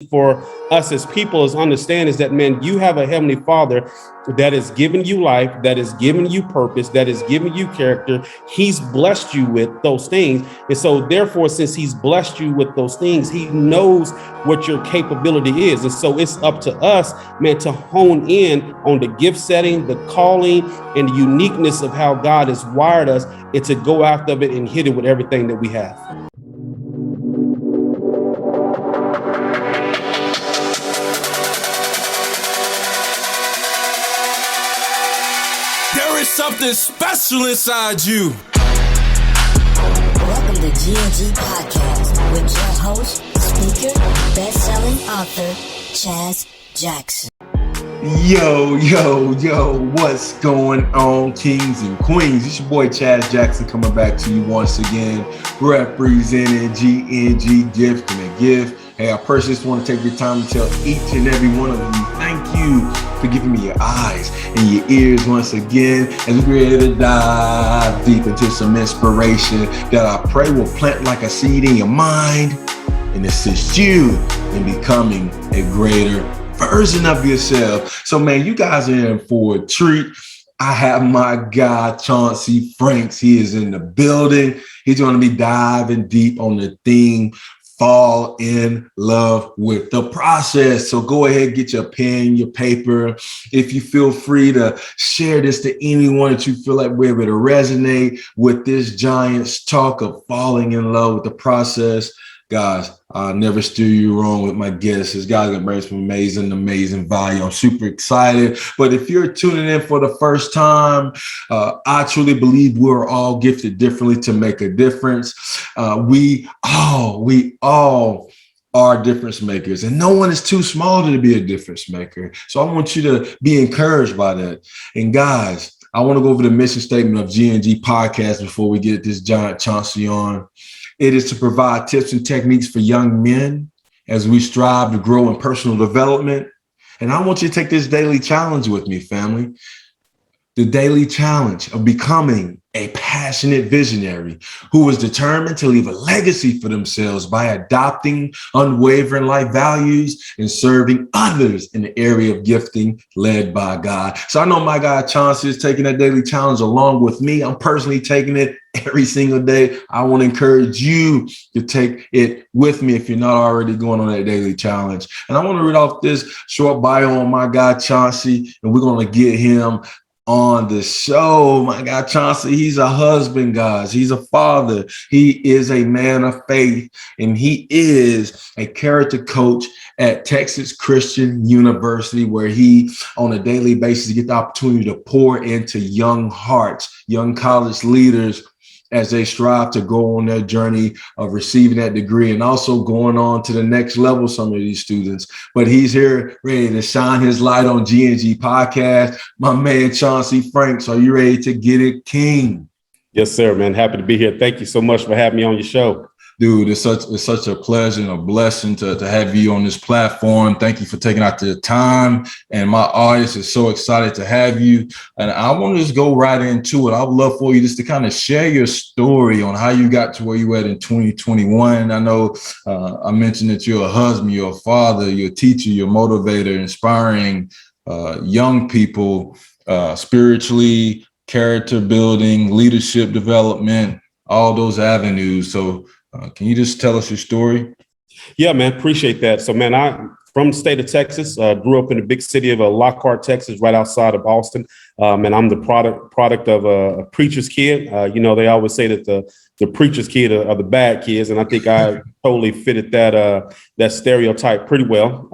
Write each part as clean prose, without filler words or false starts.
for us as people is understand is that, man, you have a heavenly Father that has given you life, that has given you purpose, that has given you character. He's blessed you with those things. And so therefore, since he's blessed you with those things, he knows what your capability is. And so it's up to us, man, to hone in on the gift setting, the calling, and the uniqueness of how God has wired us, and to go after it and hit it with everything that we have. There is something special inside you. Welcome to GNG Podcast with your host, speaker, best-selling author, Chaz Jackson. Yo, what's going on, kings and queens? It's your boy Chaz Jackson coming back to you once again, representing GNG Gift and a Gift. Hey, I personally just want to take your time to tell each and every one of you, thank you for giving me your eyes and your ears once again as we're ready to dive deep into some inspiration that I pray will plant like a seed in your mind and assist you in becoming a greater version of yourself. So, man, you guys are in for a treat. I have my guy, Chauncey Franks. He is in the building. He's going to be diving deep on the theme, fall in love with the process. So go ahead, get your pen, your paper. If you feel free to share this to anyone that you feel like we're able to resonate with this giant's talk of falling in love with the process. Guys, I never steer you wrong with my guests. This guy's gonna bring some amazing value. I'm super excited. But if you're tuning in for the first time, I truly believe we're all gifted differently to make a difference. We all are difference makers, and no one is too small to be a difference maker. So I want you to be encouraged by that. And guys, I want to go over the mission statement of GNG Podcast before we get this giant Chauncey on. It is to provide tips and techniques for young men as we strive to grow in personal development. And I want you to take this daily challenge with me, family. The daily challenge of becoming a passionate visionary who is determined to leave a legacy for themselves by adopting unwavering life values and serving others in the area of gifting led by God. So I know my guy Chauncey is taking that daily challenge along with me. I'm personally taking it every single day. I want to encourage you to take it with me if you're not already going on that daily challenge. And I want to read off this short bio on my guy Chauncey, and we're going to get him on the show. My guy Chauncey, he's a husband, guys. He's a father. He is a man of faith, and he is a character coach at Texas Christian University, where he, on a daily basis, get the opportunity to pour into young hearts, young college leaders, as they strive to go on their journey of receiving that degree and also going on to the next level, some of these students. But he's here ready to shine his light on GNG Podcast. My man, Chauncey Franks, are you ready to get it, King? Yes, sir, man. Happy to be here. Thank you so much for having me on your show. Dude, it's such a pleasure and a blessing to have you on this platform. Thank you for taking out the time. And my audience is so excited to have you. And I want to just go right into it. I would love for you just to kind of share your story on how you got to where you at in 2021. I know I mentioned that you're a husband, you're a father, you're a teacher, you're a motivator, inspiring young people spiritually, character building, leadership development, all those avenues. So can you just tell us your story? Yeah, man. Appreciate that. So, man, I'm from the state of Texas, grew up in the big city of Lockhart, Texas, right outside of Austin. And I'm the product of a preacher's kid. They always say that the preacher's kid are the bad kids. And I think I totally fitted that stereotype pretty well.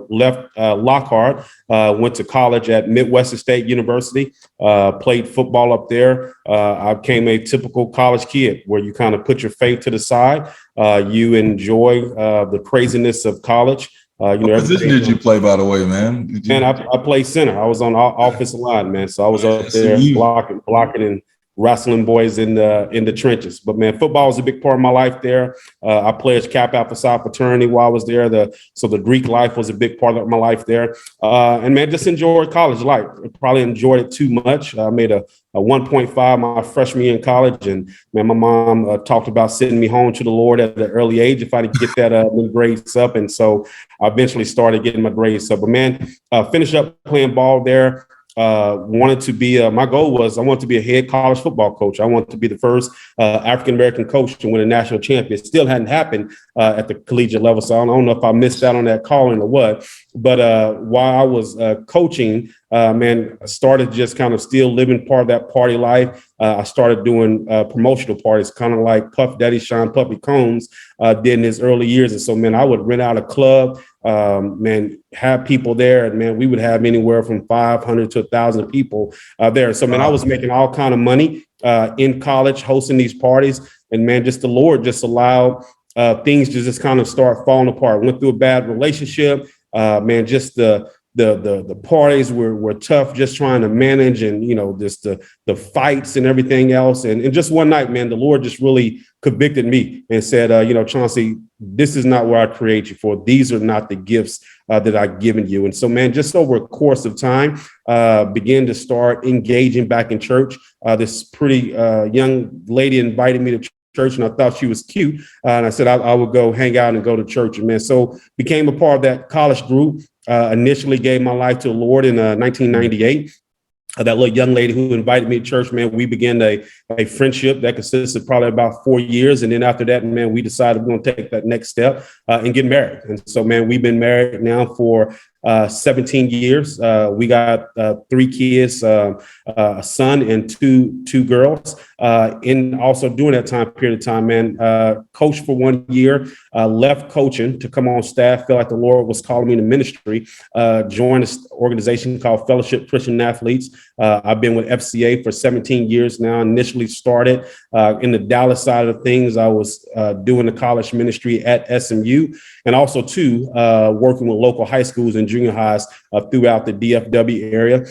Left Lockhart, went to college at Midwestern State University, played football up there. I became a typical college kid where you kind of put your faith to the side. You enjoy the craziness of college. What position did you play, by the way, man? I played center. I was on offensive line, man. So I was up there blocking and wrestling boys in the trenches. But man, football is a big part of my life there. I pledged Kappa Alpha Psi Fraternity while I was there. So the Greek life was a big part of my life there. And man, just enjoyed college life. Probably enjoyed it too much. I made a 1.5 my freshman year in college. And man, my mom talked about sending me home to the Lord at an early age if I didn't get that grades up. And so I eventually started getting my grades up. But man, finished up playing ball there. Wanted to be, my goal was I wanted to be a head college football coach. I wanted to be the first African-American coach to win a national championship. It still hadn't happened at the collegiate level. So I don't know if I missed out on that calling or what, but while I was coaching, man, I started just kind of still living part of that party life. I started doing promotional parties, kind of like Puff Daddy Sean Puffy Combs did in his early years. And so, man, I would rent out a club, man, have people there. And man, we would have anywhere from 500 to 1,000 people there. So, man, I was making all kind of money in college, hosting these parties. And man, just the Lord just allowed things to just kind of start falling apart. Went through a bad relationship, man, just the parties were tough, just trying to manage, and just the fights and everything else. And just one night, man, the Lord just really convicted me and said, Chauncey, this is not what I create you for. These are not the gifts that I've given you. And so, man, just over a course of time, began to start engaging back in church. This pretty young lady invited me to church, and I thought she was cute. And I said I would go hang out and go to church. And man, so became a part of that college group. Initially gave my life to the Lord in 1998. That little young lady who invited me to church, man, we began a friendship that consisted probably about 4 years. And then after that, man, we decided we're going to take that next step and get married. And so, man, we've been married now for 17 years. We got 3 kids, a son and two girls. And also during that time period of time, man, coached for 1 year, left coaching to come on staff, felt like the Lord was calling me to ministry, joined this organization called Fellowship Christian Athletes. I've been with FCA for 17 years now. Initially started in the Dallas side of things. I was doing the college ministry at SMU, and also too working with local high schools and junior highs throughout the DFW area.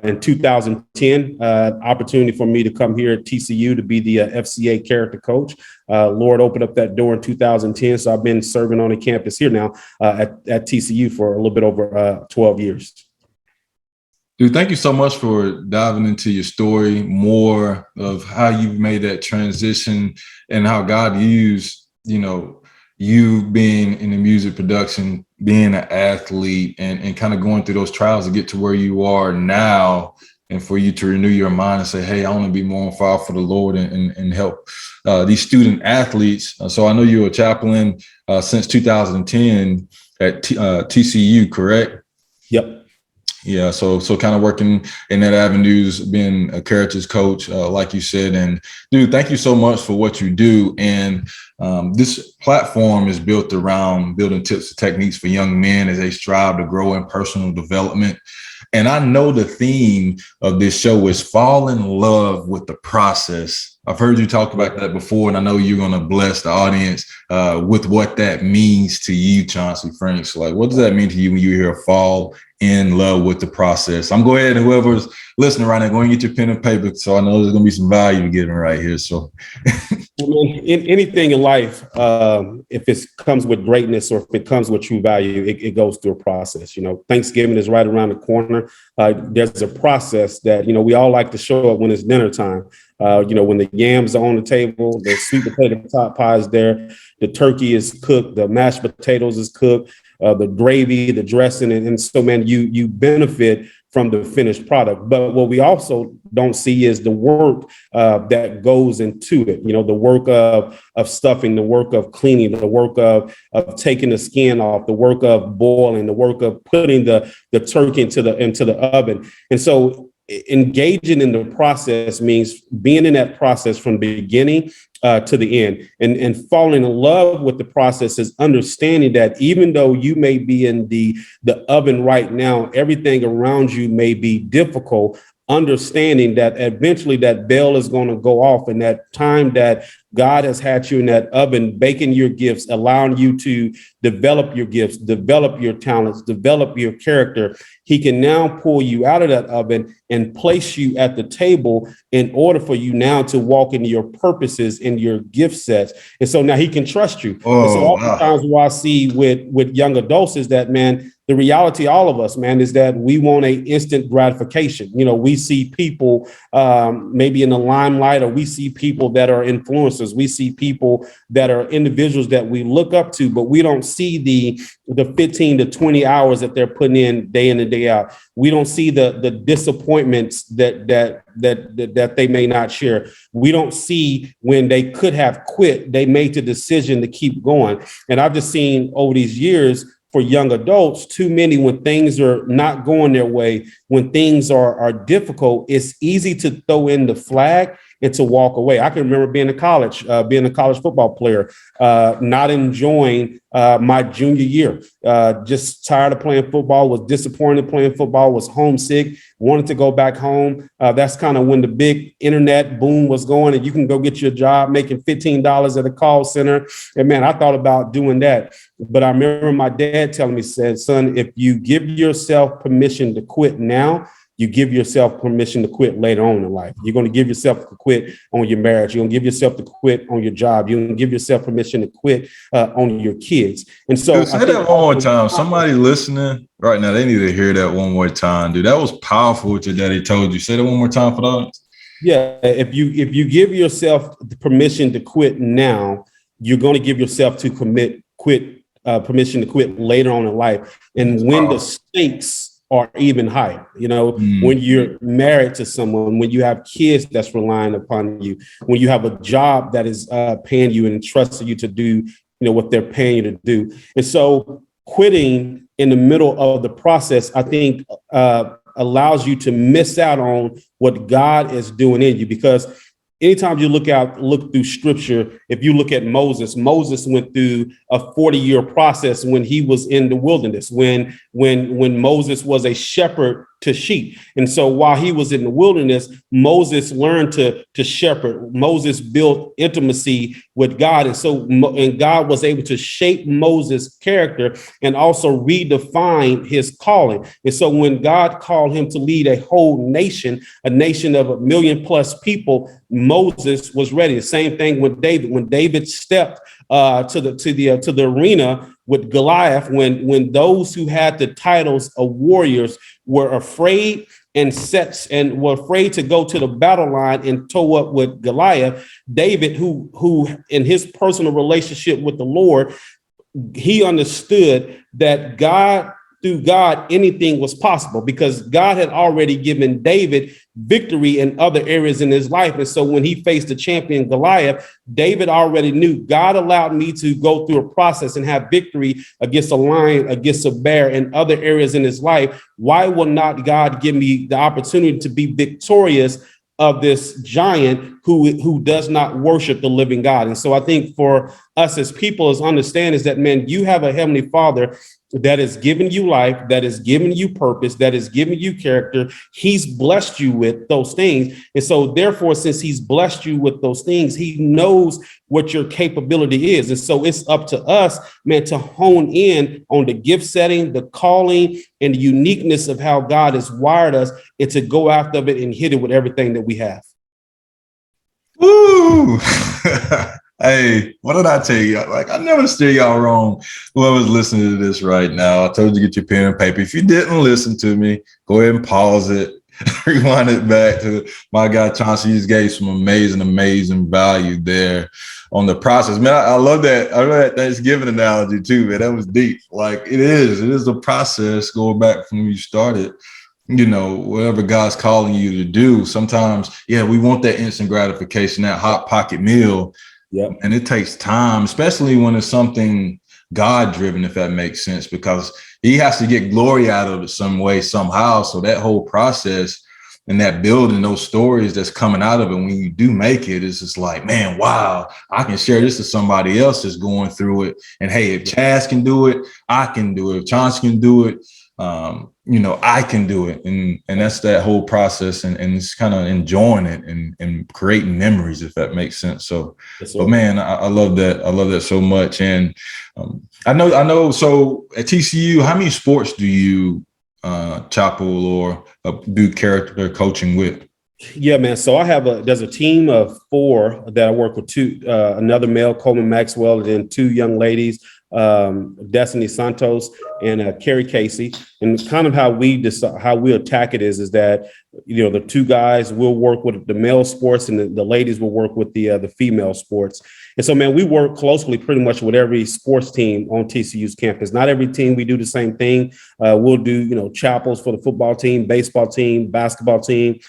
In 2010, opportunity for me to come here at TCU to be the FCA character coach. Lord opened up that door in 2010. So I've been serving on the campus here now at TCU for a little bit over 12 years. Dude, thank you so much for diving into your story, more of how you've made that transition and how God used, you being in the music production, being an athlete, and kind of going through those trials to get to where you are now, and for you to renew your mind and say, hey, I want to be more on fire for the Lord and help these student athletes. So I know you're a chaplain since 2010 at TCU, correct? Yep. Yeah, so kind of working in that avenues, being a characters coach, like you said. And dude, thank you so much for what you do. And this platform is built around building tips and techniques for young men as they strive to grow in personal development. And I know the theme of this show is fall in love with the process. I've heard you talk about that before, and I know you're going to bless the audience with what that means to you, Chauncey Franks. Like, what does that mean to you when you hear fall in love with the process? I'm going ahead, and whoever's listening right now, go and get your pen and paper. So I know there's going to be some value given right here. So in anything in life, if it comes with greatness or if it comes with true value, it goes through a process. Thanksgiving is right around the corner. There's a process that, we all like to show up when it's dinner time. When the yams are on the table, the sweet potato top pie is there, the turkey is cooked, the mashed potatoes is cooked, the gravy, the dressing. And so, man, you benefit from the finished product. But what we also don't see is the work that goes into it. The work of stuffing, the work of cleaning, the work of taking the skin off, the work of boiling, the work of putting the turkey into the oven. And so engaging in the process means being in that process from the beginning to the end, and falling in love with the process is understanding that even though you may be in the oven right now, everything around you may be difficult, understanding that eventually that bell is going to go off, and that time that God has had you in that oven, baking your gifts, allowing you to develop your gifts, develop your talents, develop your character. He can now pull you out of that oven and place you at the table in order for you now to walk into your purposes and your gift sets. And so now he can trust you. Oh, and so oftentimes what I see with young adults is that, man, the reality, all of us, man, is that we want a instant gratification. You know, we see people maybe in the limelight, or we see people that are influencers. We see people that are individuals that we look up to, but we don't see the 15 to 20 hours that they're putting in and day out. We don't see the disappointments that they may not share. We don't see when they could have quit, they made the decision to keep going. And I've just seen over these years, for young adults, too many, when things are not going their way, when things are difficult, it's easy to throw in the flag and to walk away. I can remember being a college football player, not enjoying my junior year, just tired of playing football, was disappointed playing football, was homesick, wanted to go back home. That's kind of when the big internet boom was going, and you can go get your job making $15 at a call center. And man, I thought about doing that. But I remember my dad telling me, said, son, if you give yourself permission to quit now, you give yourself permission to quit later on in life. You're going to give yourself to quit on your marriage. You're going to give yourself to quit on your job. You're going to give yourself permission to quit on your kids. And so dude, say that one more time. Somebody listening right now, they need to hear that one more time, dude. That was powerful what your daddy told you. Say that one more time for the audience. Yeah, if you give yourself the permission to quit now, you're going to give yourself to permission to quit later on in life. And when the stakes are even higher, you know, when you're married to someone, when you have kids that's relying upon you, when you have a job that is paying you and entrusting you to do, you know, what they're paying you to do. And so quitting in the middle of the process, I think, allows you to miss out on what God is doing in you. Because anytime you look through scripture, if you look at Moses went through a 40-year process when he was in the wilderness, when Moses was a shepherd to sheep. And so while he was in the wilderness, Moses learned to shepherd. Moses built intimacy with God. And God was able to shape Moses' character and also redefine his calling. And so when God called him to lead a whole nation, a nation of 1 million plus people, Moses was ready. The same thing with David. When David stepped to the arena with Goliath, when those who had the titles of warriors were afraid and were afraid to go to the battle line and toe up with Goliath, David, who in his personal relationship with the Lord, he understood that through God, anything was possible, because God had already given David victory in other areas in his life. And so when he faced the champion Goliath, David already knew, God allowed me to go through a process and have victory against a lion, against a bear, and other areas in his life. Why will not God give me the opportunity to be victorious of this giant who does not worship the living God? And so I think for us as people, is understand is that, man, you have a heavenly Father that has given you life, that has given you purpose, that has given you character. He's blessed you with those things. And so therefore, since he's blessed you with those things, he knows what your capability is. And so it's up to us, man, to hone in on the gift setting, the calling, and the uniqueness of how God has wired us, and to go after it and hit it with everything that we have. Woo! Hey, what did I tell you? Like, I never steer y'all wrong. Whoever's listening to this right now, I told you to get your pen and paper. If you didn't listen to me, go ahead and pause it, rewind it back to my guy Chauncey. He just gave some amazing value there on the process. Man, I love that. I love that Thanksgiving analogy too, man. That was deep. Like, it is a process going back from when you started. You know, whatever God's calling you to do. Sometimes, yeah, we want that instant gratification, that hot pocket meal. Yeah. And it takes time, especially when it's something God driven, if that makes sense, because he has to get glory out of it some way, somehow. So that whole process and that building, those stories that's coming out of it, when you do make it, it's just like, man, wow, I can share this to somebody else that's going through it. And hey, if Chaz can do it, I can do it. If Chauncey can do it, I can do it. And that's that whole process and it's kind of enjoying it and creating memories, if that makes sense. So, Yes, sir. but man, I love that. I love that so much. And I know. So at TCU, how many sports do you chapel or do character coaching with? Yeah, man. So there's a team of 4 that I work with, 2, another male, Coleman Maxwell, and then 2 young ladies, Destiny Santos and Carrie Casey. And kind of how we decide, how we attack it is that, the 2 guys will work with the male sports and the ladies will work with the female sports. And so, man, we work closely pretty much with every sports team on TCU's campus. Not every team we do the same thing. We'll do, chapels for the football team, baseball team, basketball team.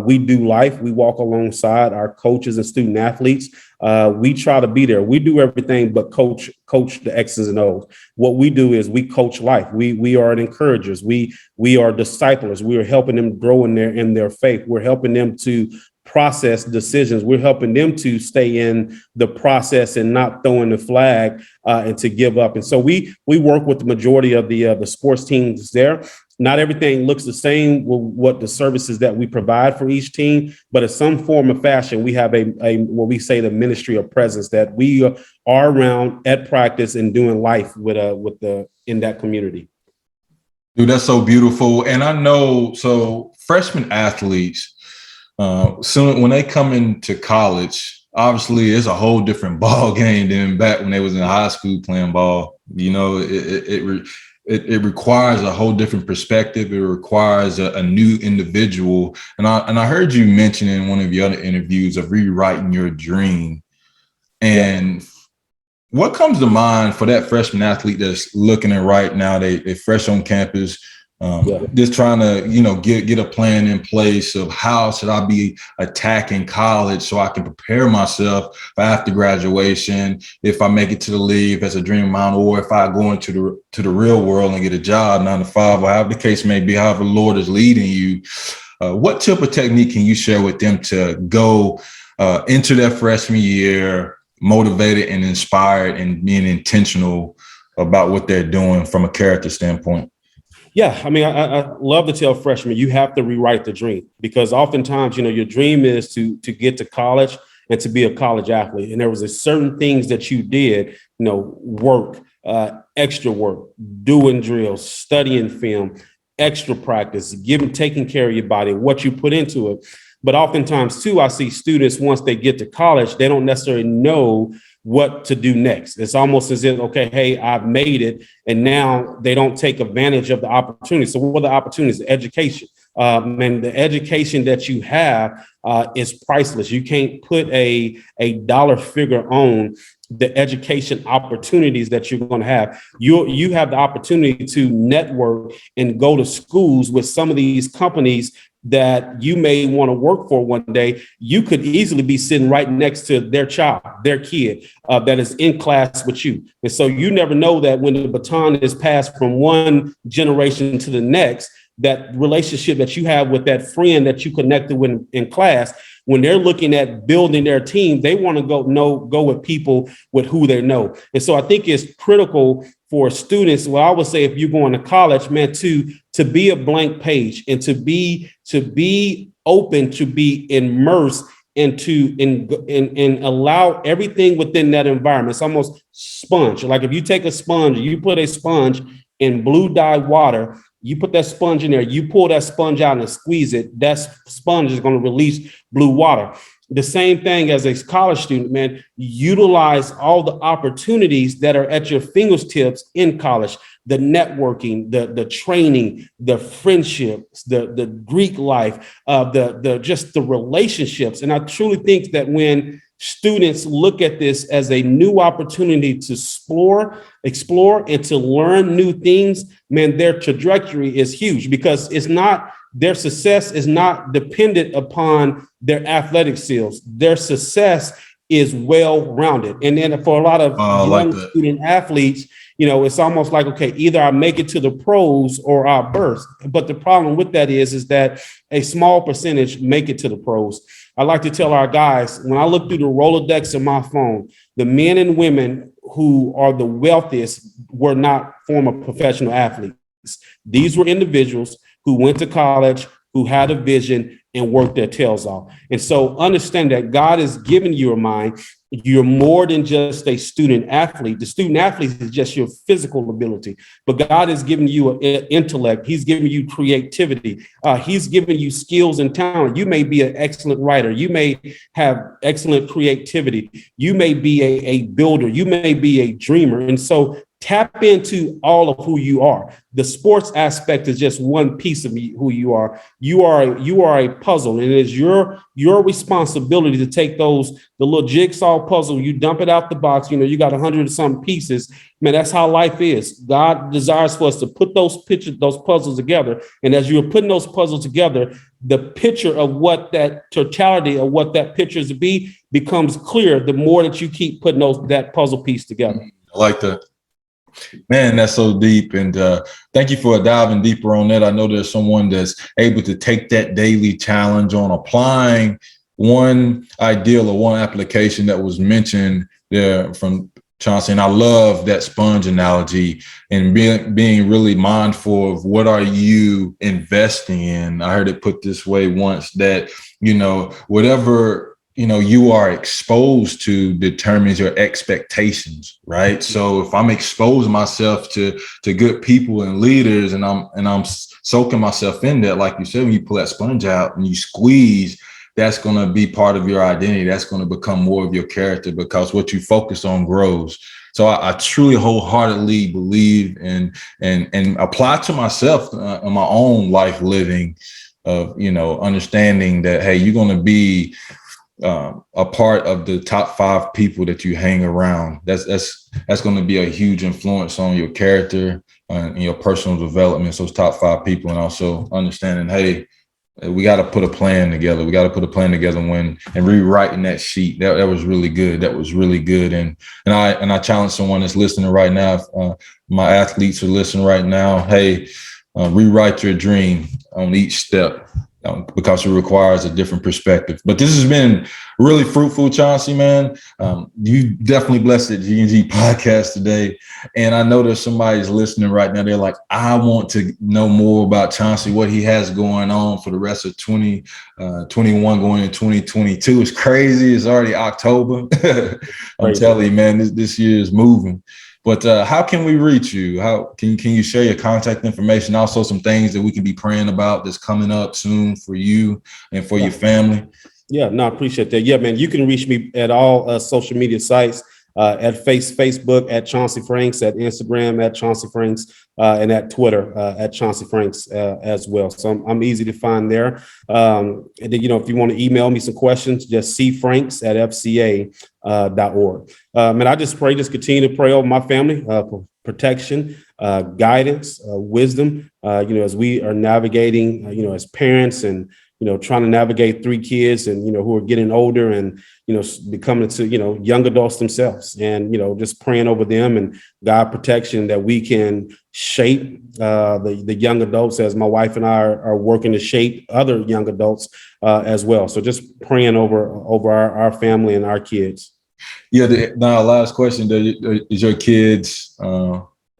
We do life. We walk alongside our coaches and student athletes. We try to be there. We do everything but coach the X's and O's. What we do is we coach life. We are encouragers. We are disciplers. We are helping them grow in their faith. We're helping them to process decisions. We're helping them to stay in the process and not throwing the flag and to give up. And so we work with the majority of the sports teams there. Not everything looks the same with what the services that we provide for each team, but in some form or fashion, we have a what we say the ministry of presence, that we are around at practice and doing life in that community. Dude, that's so beautiful. And I know, so freshman athletes, soon when they come into college, obviously it's a whole different ball game than back when they was in high school playing ball. It requires a whole different perspective. It requires a new individual. And I heard you mention in one of your other interviews of rewriting your dream. And what comes to mind for that freshman athlete that's looking at right now? They fresh on campus, just trying to, get a plan in place of how should I be attacking college so I can prepare myself for after graduation, if I make it to the league as a dream of mine, or if I go into the real world and get a job 9 to 5, or however the case may be, however the Lord is leading you. What tip or technique can you share with them to go into their freshman year motivated and inspired and being intentional about what they're doing from a character standpoint? Yeah, I mean, I love to tell freshmen, you have to rewrite the dream, because oftentimes, your dream is to get to college and to be a college athlete. And there was certain things that you did, work, extra work, doing drills, studying film, extra practice, taking care of your body, what you put into it. But oftentimes, too, I see students, once they get to college, they don't necessarily know what to do next. It's almost as if, okay, hey, I've made it, and now they don't take advantage of the opportunity. So what are the opportunities? Education. And the education that you have is priceless. You can't put a dollar figure on the education opportunities that you're going to have. You have the opportunity to network and go to schools with some of these companies that you may want to work for one day. You could easily be sitting right next to their child, their kid that is in class with you. And so you never know that when the baton is passed from one generation to the next, that relationship that you have with that friend that you connected with in class, when they're looking at building their team, they want to go with people with who they know. And so I think it's critical for students. Well, I would say if you're going to college, man, to be a blank page and to be open, to be immersed and allow everything within that environment. It's almost sponge. Like if you take a sponge, you put a sponge in blue dye water, you put that sponge in there, you pull that sponge out and squeeze it, that sponge is going to release blue water. The same thing as a college student, man, utilize all the opportunities that are at your fingertips in college, the networking, the training, the friendships, the Greek life, just the relationships. And I truly think that when students look at this as a new opportunity to explore and to learn new things, man, their trajectory is huge, because their success is not dependent upon their athletic skills. Their success is well-rounded. And then for a lot of young student athletes, it's almost like, okay, either I make it to the pros or I burst. But the problem with that is that a small percentage make it to the pros. I like to tell our guys, when I look through the Rolodex of my phone, the men and women who are the wealthiest were not former professional athletes. These were individuals who went to college, who had a vision and worked their tails off. And so understand that God has given you a mind. You're more than just a student athlete. The student athlete is just your physical ability, but God has given you an intellect. He's given you creativity. He's given you skills and talent. You may be an excellent writer. You may have excellent creativity. You may be a builder. You may be a dreamer. And so tap into all of who you are. The sports aspect is just one piece of who you are. You are a puzzle, and it is your responsibility to take the little jigsaw puzzle. You dump it out the box. You got 100 and some pieces. Man, that's how life is. God desires for us to put those puzzles together. And as you're putting those puzzles together, the picture of what that totality of what that picture is to be becomes clear the more that you keep putting that puzzle piece together. I like that. Man, that's so deep. And thank you for diving deeper on that. I know there's someone that's able to take that daily challenge on applying one ideal or one application that was mentioned there from Chauncey. And I love that sponge analogy and being really mindful of what are you investing in. I heard it put this way once that, whatever you are exposed to determines your expectations, right? So if I'm exposing myself to good people and leaders, and I'm soaking myself in that, like you said, when you pull that sponge out and you squeeze, that's going to be part of your identity. That's going to become more of your character because what you focus on grows. So I truly wholeheartedly believe and apply to myself in my own life living of, understanding that, hey, you're going to be a part of the top 5 people that you hang around. That's going to be a huge influence on your character and your personal development. So it's top 5 people, and also understanding, hey, we got to put a plan together. We got to put a plan together and rewriting that sheet. That was really good. That was really good. And I challenge someone that's listening right now. If, my athletes are listening right now. Hey, rewrite your dream on each step. Because it requires a different perspective. But this has been really fruitful, Chauncey, man. You definitely blessed the GNG podcast today. And I know there's somebody's listening right now. They're like, I want to know more about Chauncey, what he has going on for the rest of 2021 going into 2022. It's crazy. It's already October. I'm telling you, man, this year is moving. But how can we reach you? How can you share your contact information? Also, some things that we can be praying about that's coming up soon for you and for your family. Yeah, no, I appreciate that. Yeah, man, you can reach me at all social media sites, at Facebook at Chauncey Franks, at Instagram at Chauncey Franks, and at Twitter at Chauncey Franks as well. So I'm easy to find there. And then, if you want to email me some questions, just cfranks@fca.org. And I just continue to pray over my family, for protection, guidance, wisdom, as we are navigating, as parents and, trying to navigate 3 kids and, who are getting older and, becoming to, young adults themselves and, just praying over them and God protection that we can shape the young adults as my wife and I are working to shape other young adults as well. So just praying over our family and our kids. Yeah. Now, last question: is your kids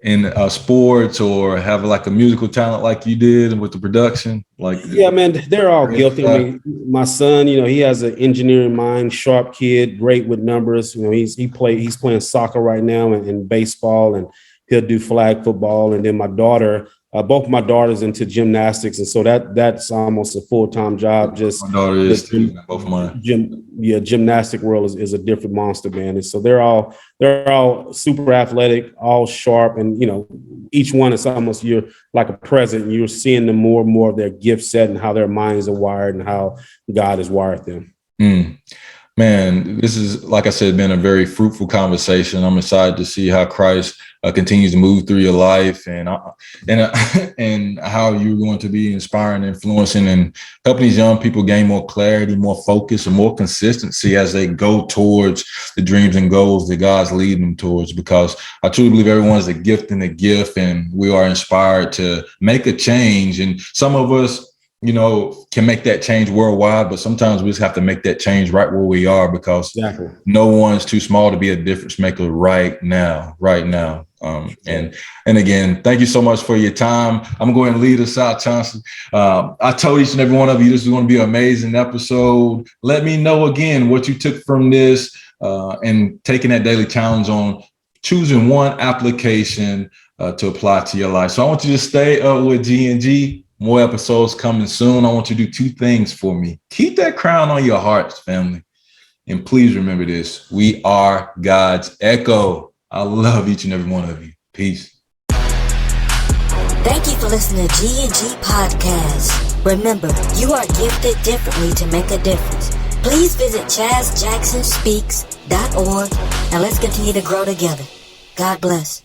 in sports or have like a musical talent like you did with the production? Yeah, man, they're all guilty. I mean, my son, he has an engineering mind, sharp kid, great with numbers. He's playing soccer right now and baseball, and he'll do flag football. And then my daughter. Both my daughters into gymnastics, and so that's almost a full-time job. Just my daughter is too. Both of mine. Gymnastic world is a different monster, man. And so they're all super athletic, all sharp, and each one is almost you're like a present. You're seeing them more and more of their gift set and how their minds are wired and how God has wired them. Man, this is, like I said, been a very fruitful conversation. I'm excited to see how Christ continues to move through your life and how you're going to be inspiring, influencing, and helping these young people gain more clarity, more focus, and more consistency as they go towards the dreams and goals that God's leading them towards. Because I truly believe everyone is a gift and a gift, and we are inspired to make a change. And some of us, can make that change worldwide, but sometimes we just have to make that change right where we are, because no one's too small to be a difference maker right now. And again, thank you so much for your time. I'm going to lead us out, Chauncey. I told each and every one of you this is going to be an amazing episode. Let me know again what you took from this and taking that daily challenge on choosing one application to apply to your life. So I want you to stay up with GNG. More episodes coming soon. I want you to do two things for me. Keep that crown on your hearts, family. And please remember this. We are God's echo. I love each and every one of you. Peace. Thank you for listening to GNG Podcast. Remember, you are gifted differently to make a difference. Please visit ChazJacksonSpeaks.org and let's continue to grow together. God bless.